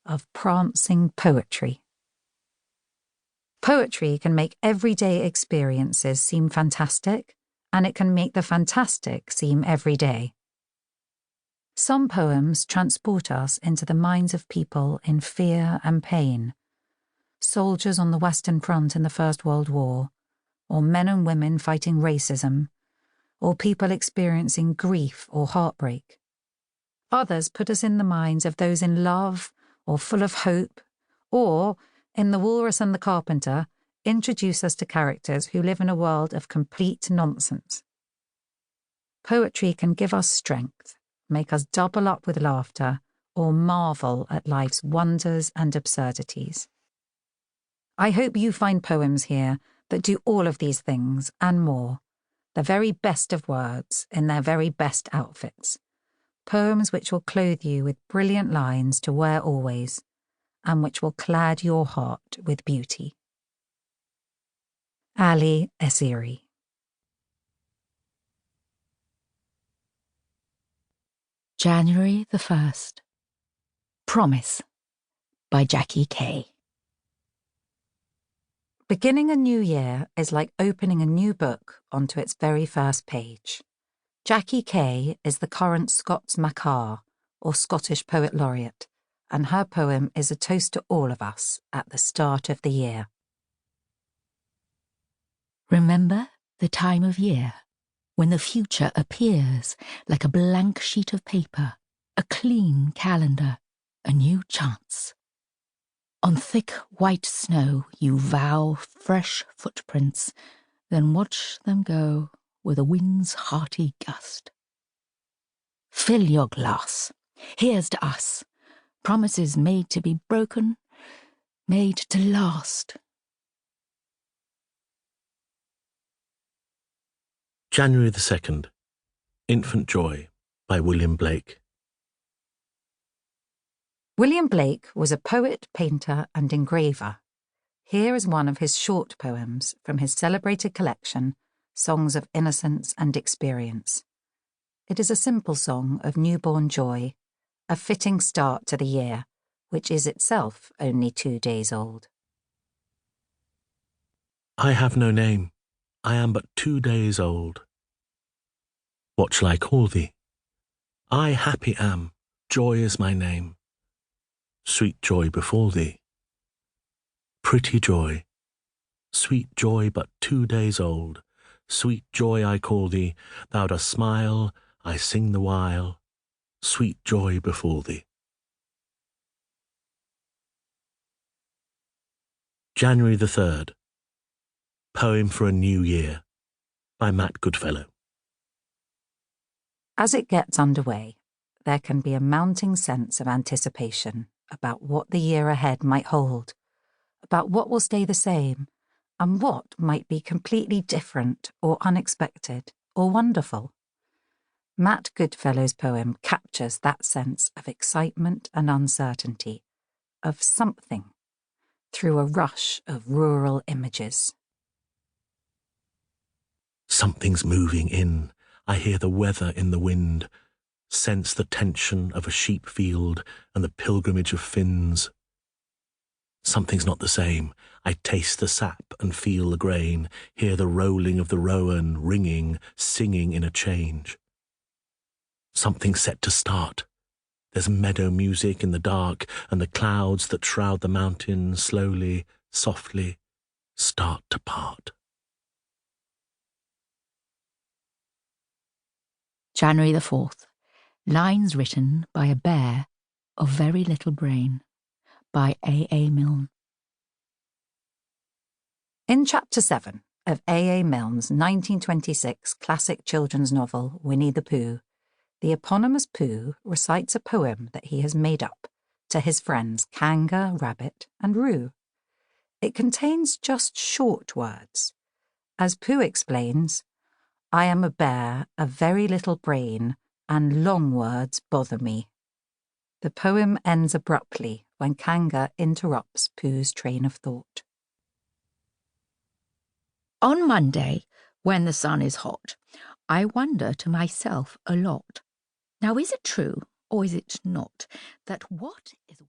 of prancing poetry. Poetry can make everyday experiences seem fantastic, and it can make the fantastic seem everyday. Some poems transport us into the minds of people in fear and pain, soldiers on the Western Front in the First World War, or men and women fighting racism, or people experiencing grief or heartbreak. Others put us in the minds of those in love or full of hope, or, in The Walrus and the Carpenter, introduce us to characters who live in a world of complete nonsense. Poetry can give us strength, make us double up with laughter, or marvel at life's wonders and absurdities. I hope you find poems here that do all of these things and more, the very best of words in their very best outfits, poems which will clothe you with brilliant lines to wear always, and which will clad your heart with beauty. Allie Esiri. January the 1st. Promise by Jackie Kaye. Beginning a new year is like opening a new book onto its very first page. Jackie Kaye is the current Scots Macar, or Scottish Poet Laureate, and her poem is a toast to all of us at the start of the year. Remember the time of year when the future appears like a blank sheet of paper, a clean calendar, a new chance. On thick white snow you vow fresh footprints, then watch them go with a wind's hearty gust. Fill your glass. Here's to us. Promises made to be broken, made to last. January the 2nd. Infant Joy by William Blake. William Blake was a poet, painter, and engraver. Here is one of his short poems from his celebrated collection, Songs of Innocence and Experience. It is a simple song of newborn joy, a fitting start to the year, which is itself only 2 days old. I have no name. I am but 2 days old. What shall I call thee? I happy am, joy is my name. Sweet joy befall thee. Pretty joy, sweet joy but 2 days old. Sweet joy I call thee, thou dost smile, I sing the while. Sweet joy befall thee. January the 3rd. Poem for a New Year by Matt Goodfellow. As it gets underway, there can be a mounting sense of anticipation about what the year ahead might hold, about what will stay the same, and what might be completely different or unexpected or wonderful. Matt Goodfellow's poem captures that sense of excitement and uncertainty, of something, through a rush of rural images. Something's moving in. I hear the weather in the wind, sense the tension of a sheep field and the pilgrimage of Finns. Something's not the same. I taste the sap and feel the grain, hear the rolling of the rowan, ringing, singing in a change. Something's set to start. There's meadow music in the dark, and the clouds that shroud the mountain slowly, softly, start to part. January the 4th. Lines written by a bear of very little brain by A. Milne. In Chapter 7 of A. Milne's 1926 classic children's novel Winnie the Pooh, the eponymous Pooh recites a poem that he has made up to his friends Kanga, Rabbit, and Roo. It contains just short words. As Pooh explains, I am a bear of very little brain, and long words bother me. The poem ends abruptly when Kanga interrupts Pooh's train of thought. On Monday, when the sun is hot, I wonder to myself a lot. Now, is it true, or is it not, that what is